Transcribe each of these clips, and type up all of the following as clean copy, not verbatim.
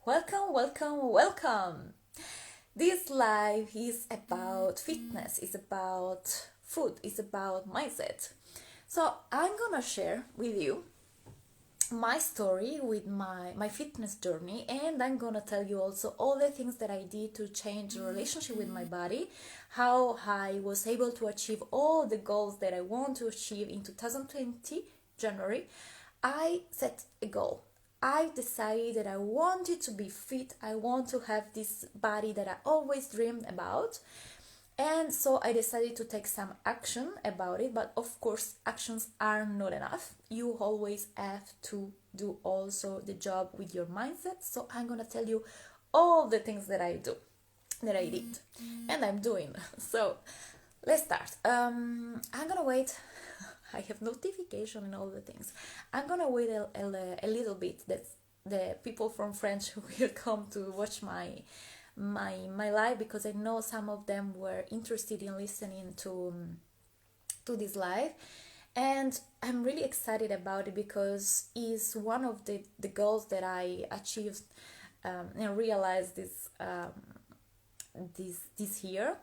Welcome, welcome, welcome. This life is about fitness, it's about food, it's about mindset. So, I'm gonna share with you my story with my fitness journey, and I'm gonna tell you also all the things that I did to change the relationship with my body, how I was able to achieve all the goals that I want to achieve in 2020 January. I set a goal. I decided that I wanted to be fit. I want to have this body that I always dreamed about. And so I decided to take some action about it, but of course, actions are not enough. You always have to do also the job with your mindset. So I'm gonna tell you all the things that I did, and I'm doing. So let's start. I'm gonna wait. I have notification and all the things. I'm gonna wait a little bit that the people from French will come to watch my live, because I know some of them were interested in listening to this live, and I'm really excited about it because it's one of the goals that I achieved and realized this year.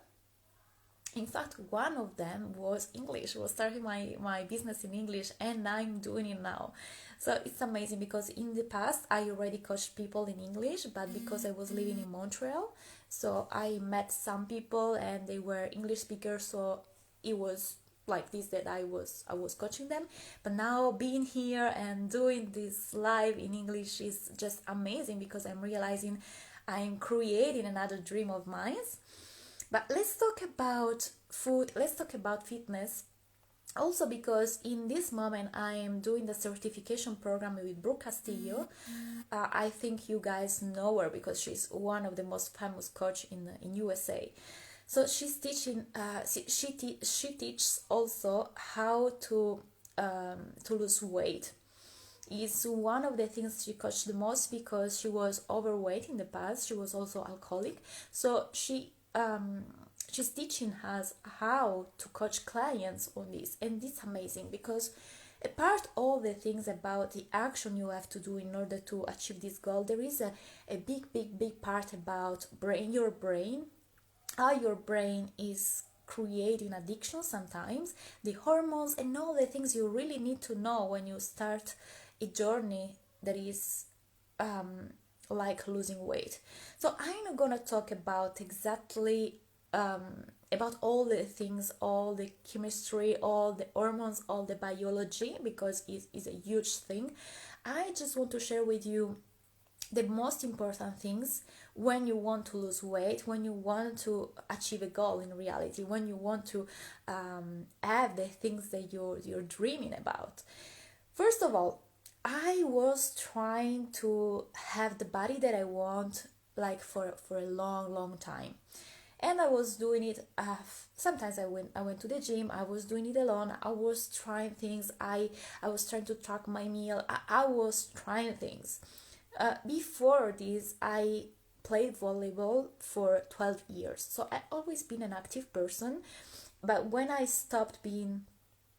In fact, one of them was English, was starting my business in English, and I'm doing it now. So it's amazing because in the past I already coached people in English, but because I was living in Montreal, so I met some people and they were English speakers, so it was like this that I was coaching them. But now being here and doing this live in English is just amazing because I'm realizing I'm creating another dream of mine. But let's talk about food, let's talk about fitness. Also, because in this moment I am doing the certification program with Brooke Castillo. I think you guys know her because she's one of the most famous coach in USA. So she's teaching. She teaches also how to lose weight. Is one of the things she coached the most because she was overweight in the past. She was also alcoholic, so she's teaching us how to coach clients on this, and it's amazing because apart all the things about the action you have to do in order to achieve this goal, there is a big part about your brain, how your brain is creating addiction sometimes, the hormones and all the things you really need to know when you start a journey that is like losing weight. So I'm not gonna talk about exactly about all the things, all the chemistry, all the hormones, all the biology, because it is a huge thing. I just want to share with you the most important things when you want to lose weight, when you want to achieve a goal in reality, when you want to have the things that you're dreaming about. First of all, I was trying to have the body that I want like for a long time, and I was doing it. Sometimes I went to the gym. I was doing it alone. I was trying things. I was trying to track my meal. I was trying things. Before this, I played volleyball for 12 years, so I always been an active person. But when I stopped being,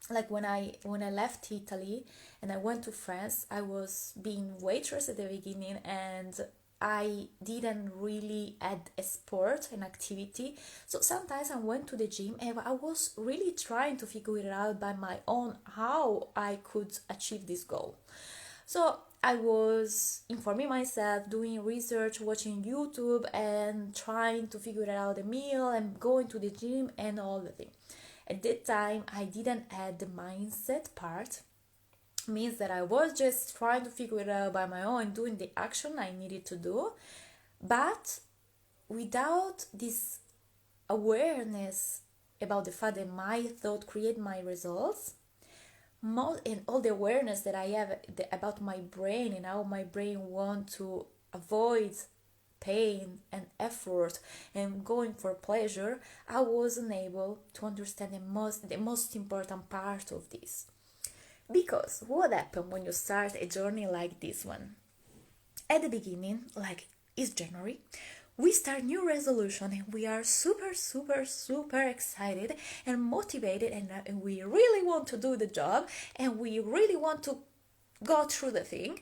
like when I left Italy and I went to France, I was being waitress at the beginning, and I didn't really add a sport and activity. So sometimes I went to the gym and I was really trying to figure it out by my own how I could achieve this goal. So I was informing myself, doing research, watching YouTube, and trying to figure out the meal and going to the gym and all the things. At that time, I didn't add the mindset part. Means that I was just trying to figure it out by my own, doing the action I needed to do, but without this awareness about the fact that my thought create my results, and all the awareness that I have about my brain and how my brain want to avoid pain and effort and going for pleasure, I wasn't able to understand the most important part of this. Because what happens when you start a journey like this one? At the beginning, like it's January, we start new resolution and we are super excited and motivated, and we really want to do the job and we really want to go through the thing.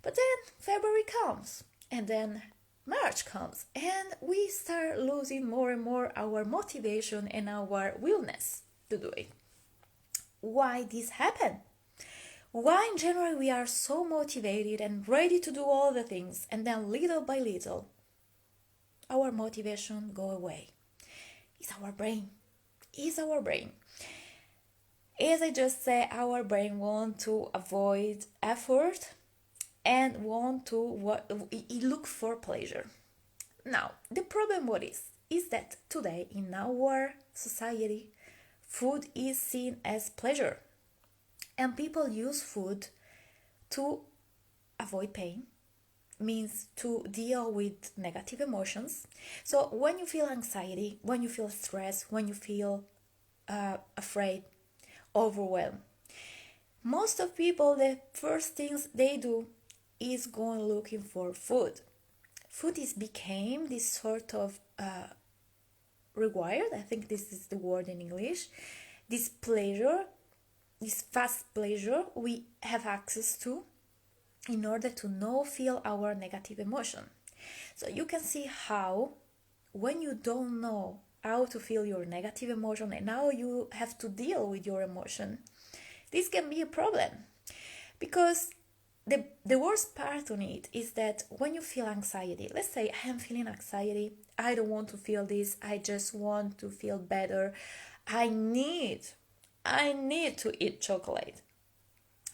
But then February comes And then March comes and we start losing more and more our motivation and our willingness to do it. Why this happen? Why in January we are so motivated and ready to do all the things, and then little by little our motivation go away? It's our brain. It's our brain. As I just said, our brain want to avoid effort and want to look for pleasure. Now, the problem what is that today in our society, food is seen as pleasure. And people use food to avoid pain, means to deal with negative emotions. So when you feel anxiety, when you feel stress, when you feel afraid, overwhelmed, most of people, the first things they do is going looking for food. Food became this sort of required, I think this is the word in English, this pleasure, this fast pleasure we have access to in order to feel our negative emotion. So you can see how when you don't know how to feel your negative emotion and how you have to deal with your emotion, this can be a problem. Because the worst part on it is that when you feel anxiety, let's say I am feeling anxiety, I don't want to feel this, I just want to feel better, I need to eat chocolate.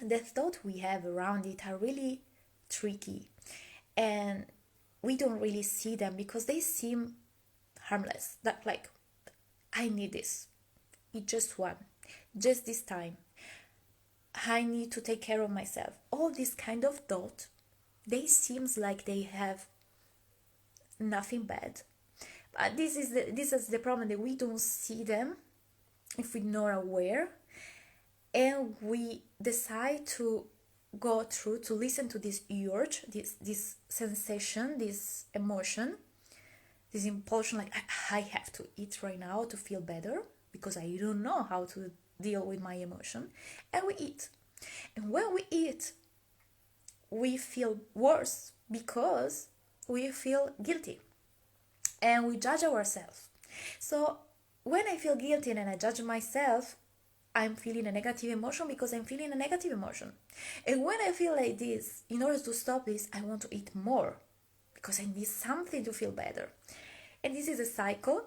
The thoughts we have around it are really tricky, and we don't really see them because they seem harmless. That like, I need this, it's just one, just this time, I need to take care of myself. All these kind of thoughts, they seems like they have nothing bad, but this is the problem, that we don't see them if we're not aware, and we decide to go through to listen to this urge, this sensation, this emotion, this impulsion, like I have to eat right now to feel better because I don't know how to deal with my emotion, and we eat. And when we eat, we feel worse because we feel guilty and we judge ourselves. So when I feel guilty and I judge myself, I'm feeling a negative emotion because I'm feeling a negative emotion. And when I feel like this, in order to stop this, I want to eat more because I need something to feel better. And this is a cycle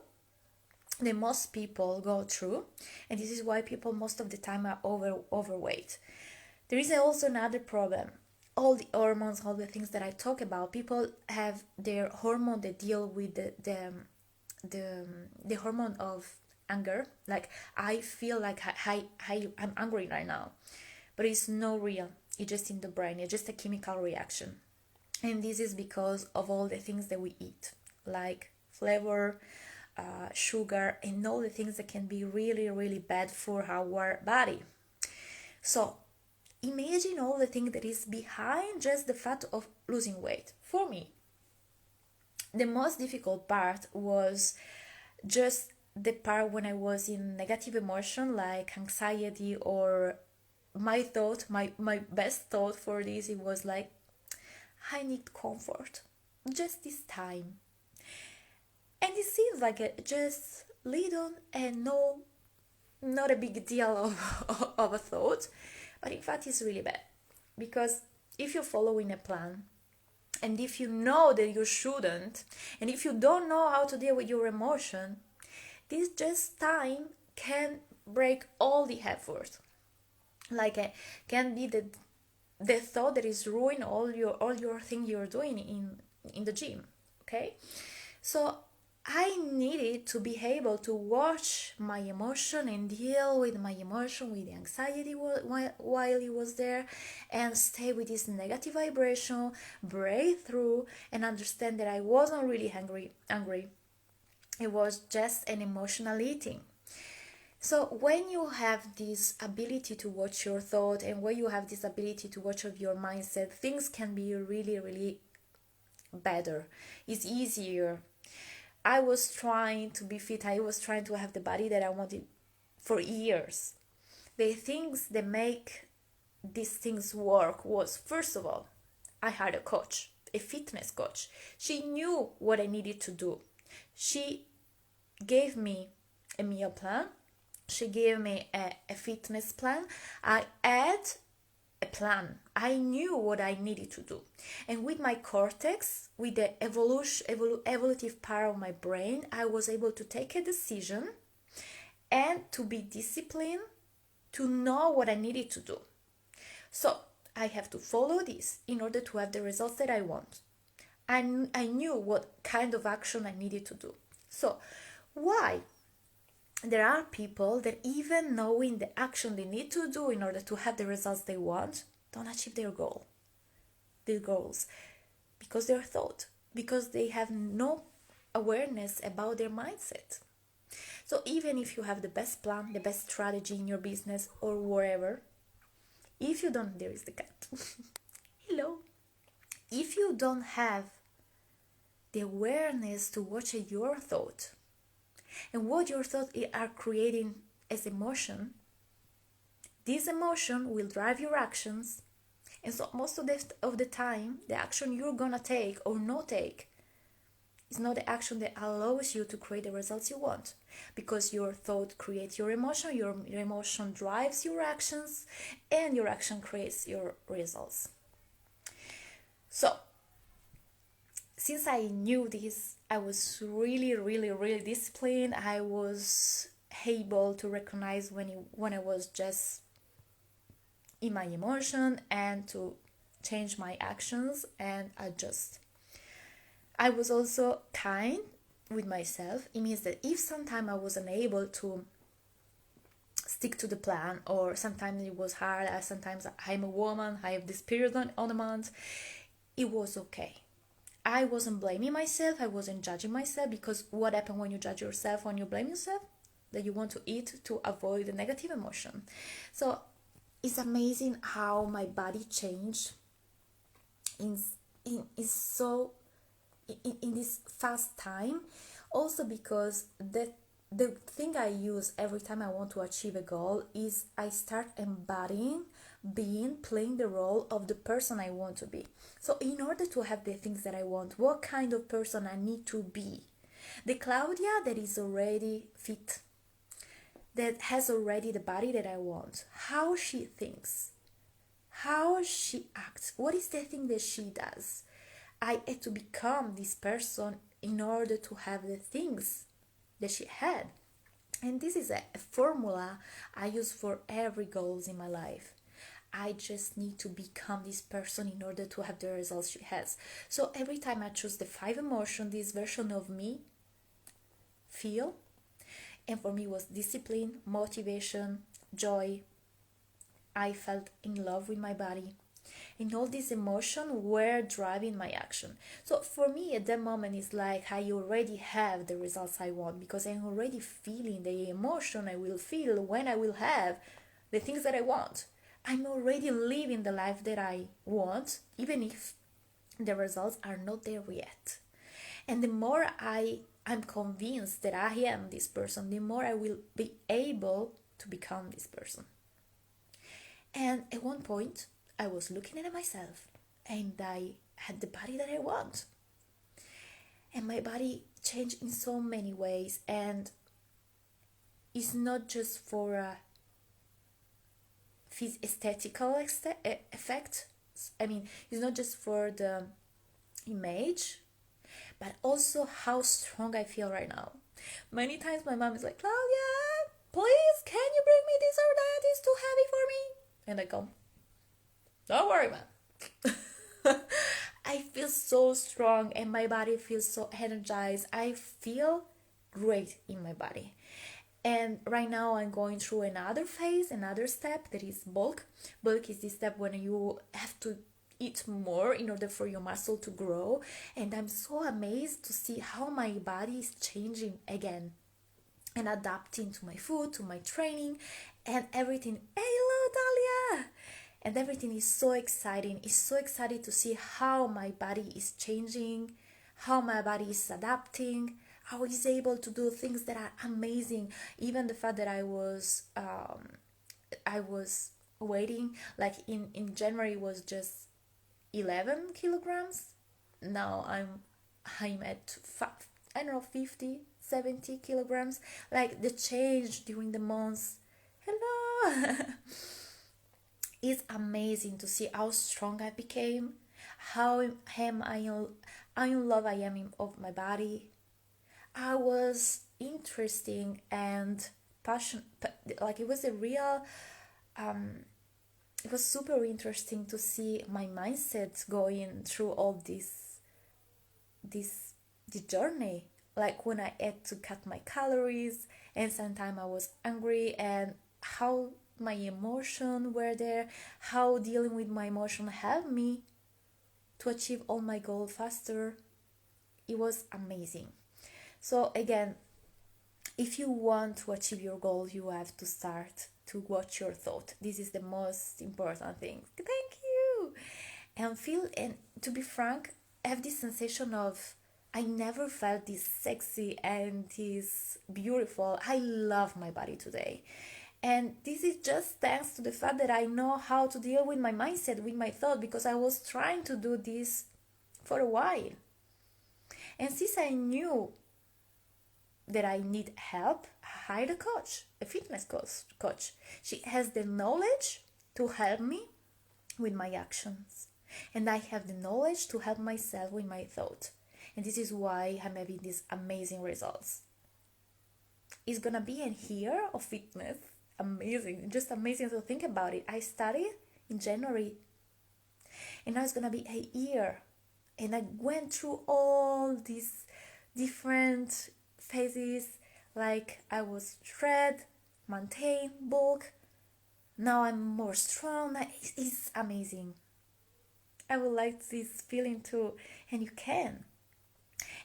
that most people go through, and this is why people most of the time are overweight. There is also another problem. All the hormones, all the things that I talk about, people have their hormone that deal with the hormone of anger. Like, I feel like I'm angry right now, but it's not real. It's just in the brain. It's just a chemical reaction, and this is because of all the things that we eat, like flavor, sugar, and all the things that can be really, really bad for our body. So imagine all the things that is behind just the fact of losing weight. For me, the most difficult part was just the part when I was in negative emotion, like anxiety, or my best thought for this, it was like, I need comfort, just this time. And it seems like just little and not a big deal of a thought, but in fact it's really bad. Because if you're following a plan, and if you know that you shouldn't, and if you don't know how to deal with your emotion, this just time can break all the effort. Like, can be the thought that is ruin all your thing you're doing in the gym. Okay, so I needed to be able to watch my emotion and deal with my emotion, with the anxiety while it was there, and stay with this negative vibration, break through, and understand that I wasn't really hungry. It was just an emotional eating. So when you have this ability to watch your thought, and when you have this ability to watch of your mindset, things can be really, really better. It's easier. I was trying to be fit. I was trying to have the body that I wanted for years. The things that make these things work was, first of all, I had a coach. a fitness coach. She knew what I needed to do. She gave me a meal plan. She gave me a fitness plan. I had a plan. I knew what I needed to do. And with my cortex, with the evolutive part of my brain, I was able to take a decision and to be disciplined, to know what I needed to do. So I have to follow this in order to have the results that I want. I knew what kind of action I needed to do. So why? There are people that even knowing the action they need to do in order to have the results they want, don't achieve their goals, because they're thought, because they have no awareness about their mindset. So even if you have the best plan, the best strategy in your business or wherever, if you don't, there is the cat. Hello. If you don't have the awareness to watch your thought and what your thoughts are creating as emotion, this emotion will drive your actions. And so most of the time, the action you're gonna take or not take is not the action that allows you to create the results you want, because your thought creates your emotion drives your actions, and your action creates your results. So since I knew this, I was really disciplined. I was able to recognize when I was just in my emotion and to change my actions and adjust. I was also kind with myself. It means that if sometime I was unable to stick to the plan, or sometimes it was hard, sometimes I'm a woman, I have this period on the month, it was okay. I wasn't blaming myself, I wasn't judging myself, because what happens when you judge yourself, when you blame yourself? That you want to eat to avoid the negative emotion. So it's amazing how my body changed in this fast time. Also because the thing I use every time I want to achieve a goal is I start embodying playing the role of the person I want to be. So in order to have the things that I want, what kind of person I need to be? The Claudia that is already fit, that has already the body that I want, how she thinks, how she acts, what is the thing that she does. I had to become this person in order to have the things that she had. And this is a formula I use for every goals in my life. I just need to become this person in order to have the results she has. So every time I choose the 5 emotions, this version of me feel, and for me was discipline, motivation, joy. I felt in love with my body, and all these emotions were driving my action. So for me at that moment, it's like I already have the results I want, because I'm already feeling the emotion I will feel when I will have the things that I want. I'm already living the life that I want, even if the results are not there yet. And the more I'm convinced that I am this person, the more I will be able to become this person. And at one point, I was looking at myself and I had the body that I want. And my body changed in so many ways, and it's not just for a aesthetical effect. I mean, it's not just for the image, but also how strong I feel right now. Many times my mom is like, Claudia, please, can you bring me this or that? It's too heavy for me. And I go, don't worry, man. I feel so strong and my body feels so energized. I feel great in my body. And right now I'm going through another phase, another step, that is bulk. Bulk is this step when you have to eat more in order for your muscle to grow. And I'm so amazed to see how my body is changing again and adapting to my food, to my training, and everything. Hello, Dalia! And everything is so exciting. It's so exciting to see how my body is changing, how my body is adapting, how it's able to do things that are amazing. Even the fact that I was weighing, like in January was just 11 kilograms. now I'm at I don't know, 50, 70 kilograms. Like the change during the months, hello. It's amazing to see how strong I became, how am I in love I am of my body. I was interesting and passion, like it was a real it was super interesting to see my mindset going through all this the journey, like when I had to cut my calories and sometimes I was angry, and how my emotion were there, how dealing with my emotion helped me to achieve all my goals faster. It was amazing. So again, if you want to achieve your goal, you have to start to watch your thought. This is the most important thing. Thank you. And feel, and to be frank, have this sensation of I never felt this sexy and this beautiful. I love my body today. And this is just thanks to the fact that I know how to deal with my mindset, with my thought, because I was trying to do this for a while. And since I knew that I need help, I hired a coach, a fitness coach. She has the knowledge to help me with my actions. And I have the knowledge to help myself with my thought. And this is why I'm having these amazing results. It's gonna be a year of fitness. Amazing, just amazing to think about it. I started in January, and now it's gonna be a year. And I went through all these different phases, like I was shred, maintain, bulk. Now I'm more strong. It's amazing. I would like this feeling too, and you can.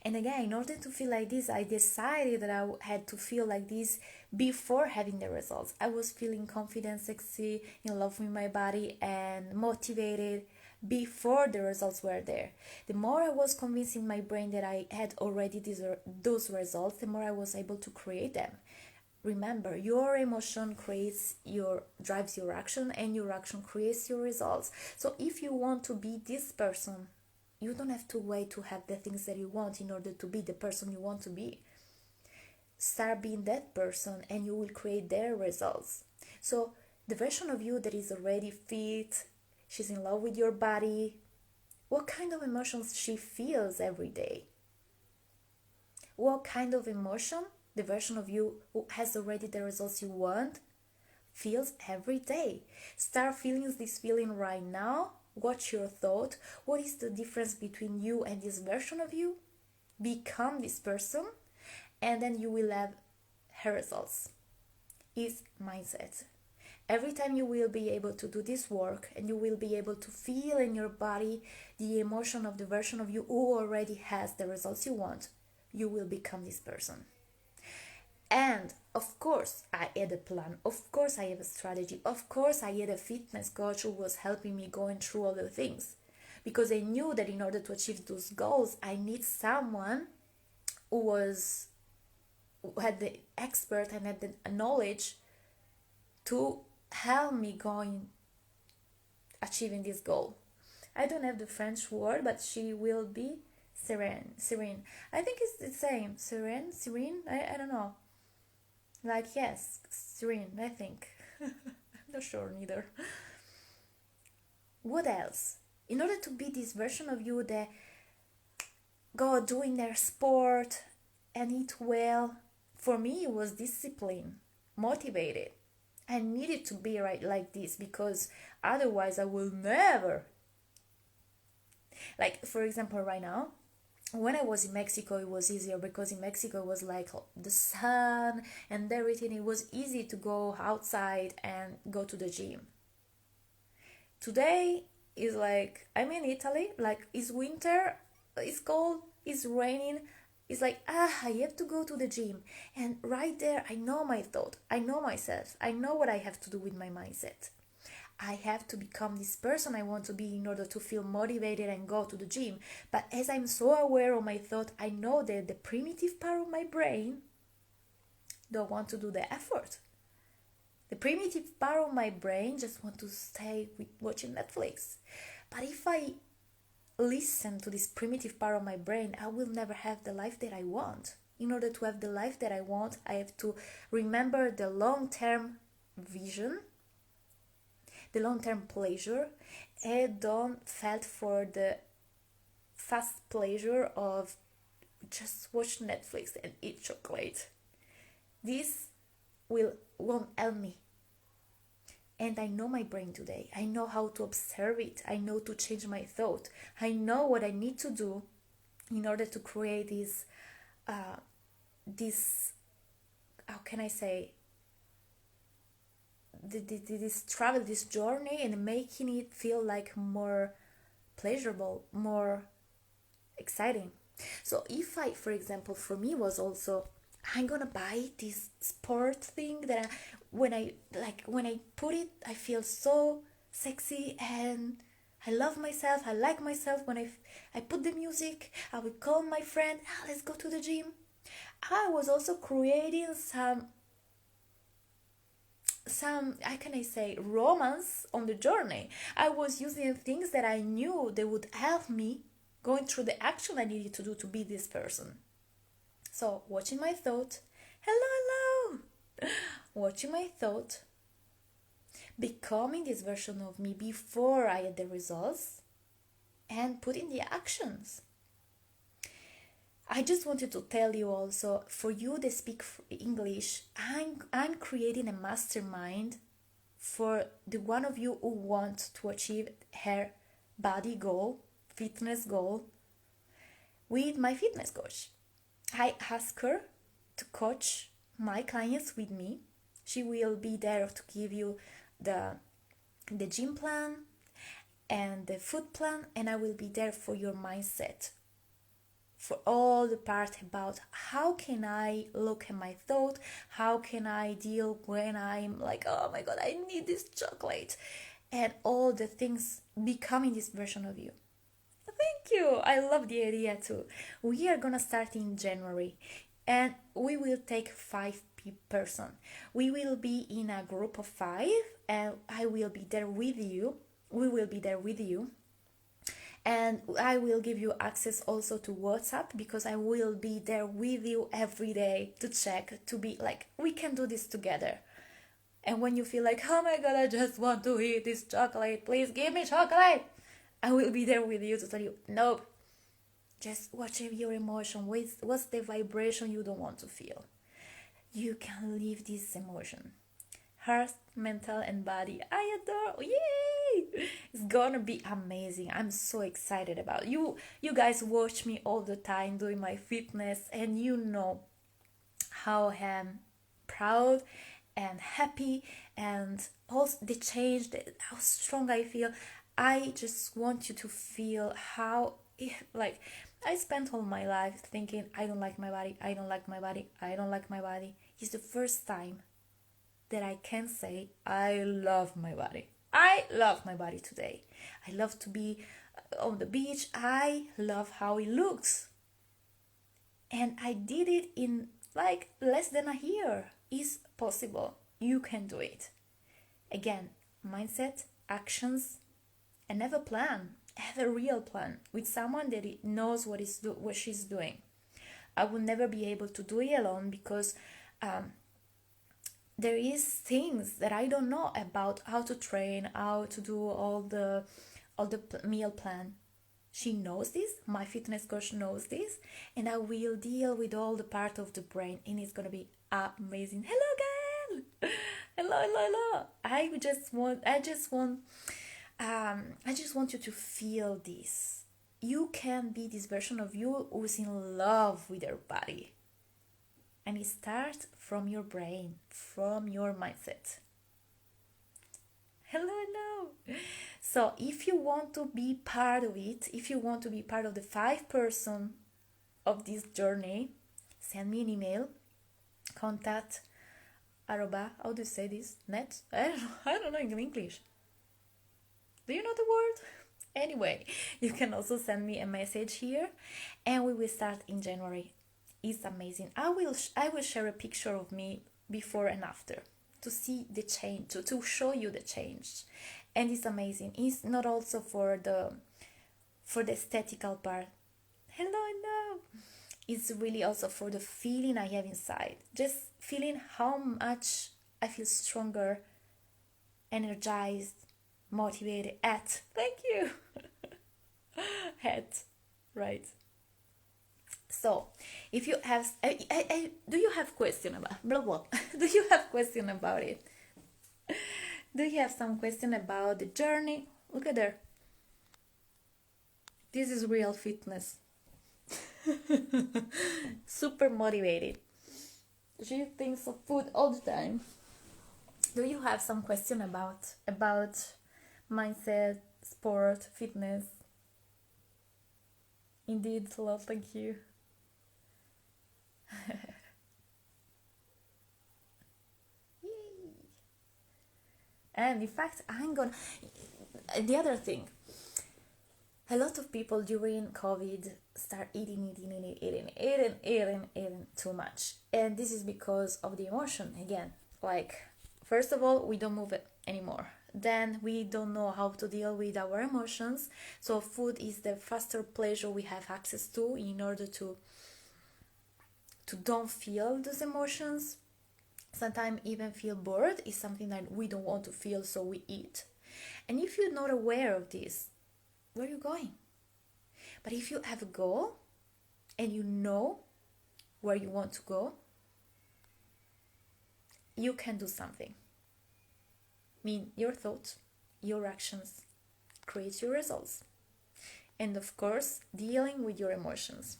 And again, in order to feel like this, I decided that I had to feel like this before having the results. I was feeling confident, sexy, in love with my body, and motivated before the results were there. The more I was convincing my brain that I had already those results, the more I was able to create them. Remember, your emotion drives your action, and your action creates your results. So if you want to be this person, you don't have to wait to have the things that you want in order to be the person you want to be. Start being that person and you will create their results. So the version of you that is already fit, she's in love with your body, what kind of emotions she feels every day? What kind of emotion the version of you who has already the results you want feels every day? Start feeling this feeling right now. Watch your thought. What is the difference between you and this version of you? Become this person, and then you will have her results. Is mindset. Every time you will be able to do this work, and you will be able to feel in your body the emotion of the version of you who already has the results you want, you will become this person. And of course, I had a plan. Of course, I have a strategy. Of course, I had a fitness coach who was helping me going through all the things. Because I knew that in order to achieve those goals, I need someone who had the expert and had the knowledge to help me going achieving this goal. I don't have the French word, but she will be serene. I think it's the same. Serene. I don't know. Like, yes, serene, I think. I'm not sure neither. What else? In order to be this version of you that go doing their sport and eat well, for me it was discipline, motivated. I needed to be right like this, because otherwise I will never. Like, for example, right now, when I was in Mexico, it was easier because in Mexico it was like the sun and everything. It was easy to go outside and go to the gym. Today is like, I'm in Italy, like it's winter, it's cold, it's raining. It's like, I have to go to the gym. And right there, I know my thought. I know myself. I know what I have to do with my mindset. I have to become this person I want to be in order to feel motivated and go to the gym. But as I'm so aware of my thought, I know that the primitive part of my brain don't want to do the effort. The primitive part of my brain just want to stay with watching Netflix. But if I listen to this primitive part of my brain, I will never have the life that I want. In order to have the life that I want, I have to remember the long-term vision, the long-term pleasure, and don't fall for the fast pleasure of just watch Netflix and eat chocolate. This won't help me. And I know my brain today. I know how to observe it. I know to change my thought. I know what I need to do in order to create this how can I say, this travel, this journey, and making it feel like more pleasurable, more exciting. So if I, for example, for me was also, I'm gonna buy this sport thing that when I put it, I feel so sexy and I love myself. I like myself when I put the music. I will call my friend. Let's go to the gym. I was also creating some how can I say, romance on the journey. I was using things that I knew they would help me going through the action I needed to do to be this person. So watching my thought, hello, watching my thought, becoming this version of me before I had the results, and putting the actions. I just wanted to tell you also, for you that speak English, I'm creating a mastermind for the one of you who want to achieve her body goal, fitness goal, with my fitness coach. I ask her to coach my clients with me. She will be there to give you the gym plan and the food plan, and I will be there for your mindset, for all the part about how can I look at my thought, how can I deal when I'm like, oh my god, I need this chocolate, and all the things, becoming this version of you. Thank you. I love the idea too. We are gonna start in January, and we will take 5 person. We will be in a group of 5, and I will be there with you. We will be there with you, and I will give you access also to WhatsApp, because I will be there with you every day to check, to be like, we can do this together. And when you feel like, oh my god, I just want to eat this chocolate, please give me chocolate, I will be there with you to tell you, nope, just watch your emotion. What's the vibration you don't want to feel? You can leave this emotion. Heart, mental, and body. I adore. Yay! It's gonna be amazing. I'm so excited about you. You guys watch me all the time doing my fitness, and you know how I'm proud and happy, and also the change, how strong I feel. I just want you to feel how, like, I spent all my life thinking, I don't like my body, I don't like my body, I don't like my body. It's the first time that I can say I love my body. I love my body today. I love to be on the beach. I love how it looks. And I did it in like less than a year. It's possible. You can do it. Again, mindset, actions, and have a plan. Have a real plan with someone that knows what she's doing. I will never be able to do it alone, because there is things that I don't know about how to train, how to do all the meal plan. She knows this, my fitness coach knows this, and I will deal with all the part of the brain, and it's gonna be amazing. Hello, girl. Hello. I just want you to feel this. You can be this version of you who's in love with your body. And it starts from your brain, from your mindset. Hello. So if you want to be part of it, if you want to be part of the 5 person of this journey, send me an email, contact arroba, how do you say this? Net? I don't know in English. Do you know the word? Anyway, you can also send me a message here, and we will start in January. It's amazing. I will share a picture of me before and after to see the change, to show you the change. And it's amazing. It's not also for for the aesthetical part. Hello, no. It's really also for the feeling I have inside. Just feeling how much I feel stronger, energized, motivated at. Thank you. At. Right. So, if you have, do you have question about blah blah? Do you have question about it? Do you have some question about the journey? Look at there. This is real fitness. Super motivated. She thinks of food all the time. Do you have some question about mindset, sport, fitness? Indeed, a lot. Thank you. And in fact, I'm gonna. The other thing, a lot of people during COVID start eating too much, and this is because of the emotion again. Like, first of all, we don't move it anymore. Then we don't know how to deal with our emotions. So food is the faster pleasure we have access to in order to don't feel those emotions. Sometimes even feel bored is something that we don't want to feel, so we eat. And if you're not aware of this, where are you going? But if you have a goal and you know where you want to go, you can do something. I mean, your thoughts, your actions create your results. And of course, dealing with your emotions.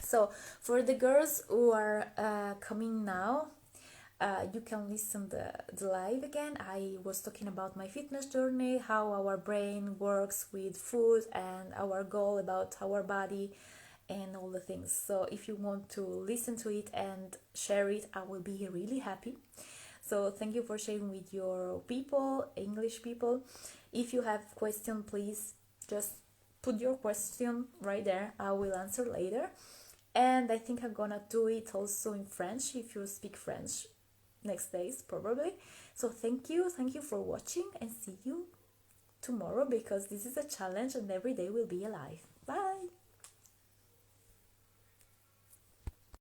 So for the girls who are coming now, you can listen the live again. I was talking about my fitness journey, how our brain works with food, and our goal about our body and all the things. So if you want to listen to it and share it, I will be really happy. So thank you for sharing with your people, English people. If you have question, please just put your question right there. I will answer later. And I think I'm gonna do it also in French if you speak French next days probably. So thank you for watching, and see you tomorrow, because this is a challenge and every day will be alive.